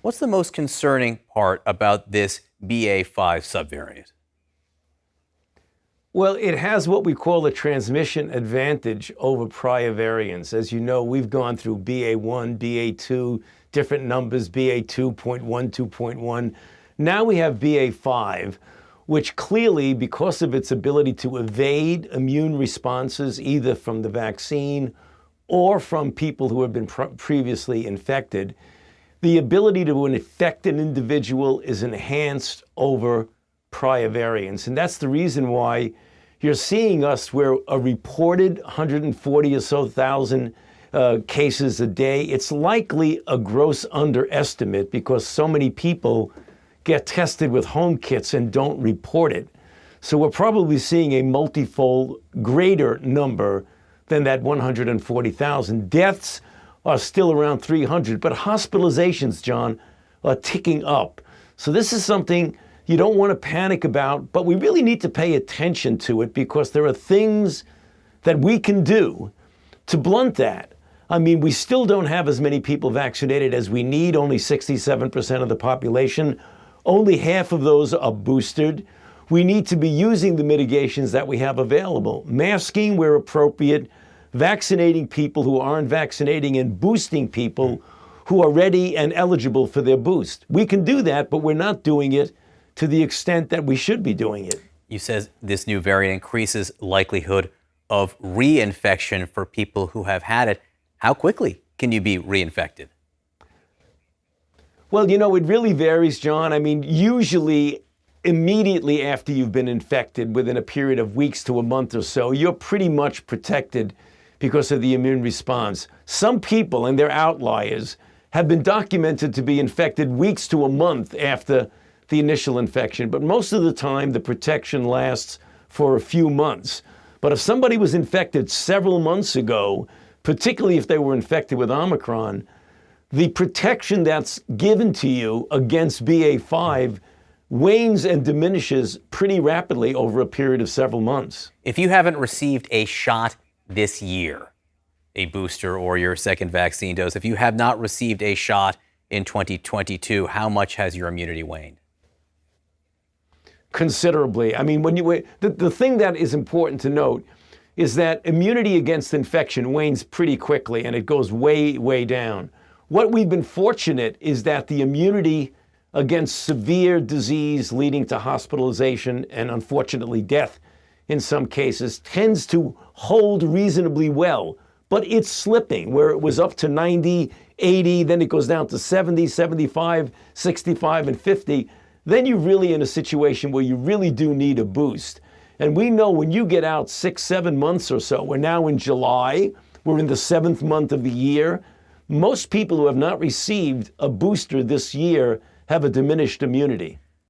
What's the most concerning part about this BA.5 subvariant? Well, it has what we call a transmission advantage over prior variants. As you know, we've gone through BA.1, BA.2, different numbers, BA.2.1, 2.1. Now we have BA.5, which clearly, because of its ability to evade immune responses, either from the vaccine or from people who have been previously infected, the ability to infect an individual is enhanced over prior variants. And that's the reason why you're seeing us where a reported 140 or so thousand cases a day. It's likely a gross underestimate because so many people get tested with home kits and don't report it. So we're probably seeing a multifold greater number than that 140,000. Deaths are still around 300, but hospitalizations, John, are ticking up. So this is something you don't want to panic about, but we really need to pay attention to it because there are things that we can do to blunt that. I mean, we still don't have as many people vaccinated as we need, only 67% of the population. Only half of those are boosted. We need to be using the mitigations that we have available. Masking where appropriate, vaccinating people who aren't vaccinating, and boosting people who are ready and eligible for their boost. We can do that, but we're not doing it to the extent that we should be doing it. You said this new variant increases likelihood of reinfection for people who have had it. How quickly can you be reinfected? Well, you know, it really varies, John. I mean, usually immediately after you've been infected, within a period of weeks to a month or so, you're pretty much protected because of the immune response. Some people, and they're outliers, have been documented to be infected weeks to a month after the initial infection. But most of the time, the protection lasts for a few months. But if somebody was infected several months ago, particularly if they were infected with Omicron, the protection that's given to you against BA.5 wanes and diminishes pretty rapidly over a period of several months. If you haven't received a shot this year, a booster or your second vaccine dose, if you have not received a shot in 2022, how much has your immunity waned? Considerably. I mean, the thing that is important to note is that immunity against infection wanes pretty quickly and it goes way, way down. What we've been fortunate is that the immunity against severe disease leading to hospitalization and unfortunately death in some cases tends to hold reasonably well, but it's slipping where it was up to 90, 80, then it goes down to 70, 75, 65, and 50. Then you're really in a situation where you really do need a boost. And we know when you get out 6, 7 months or so, we're now in July, we're in the 7th month of the year, most people who have not received a booster this year have a diminished immunity.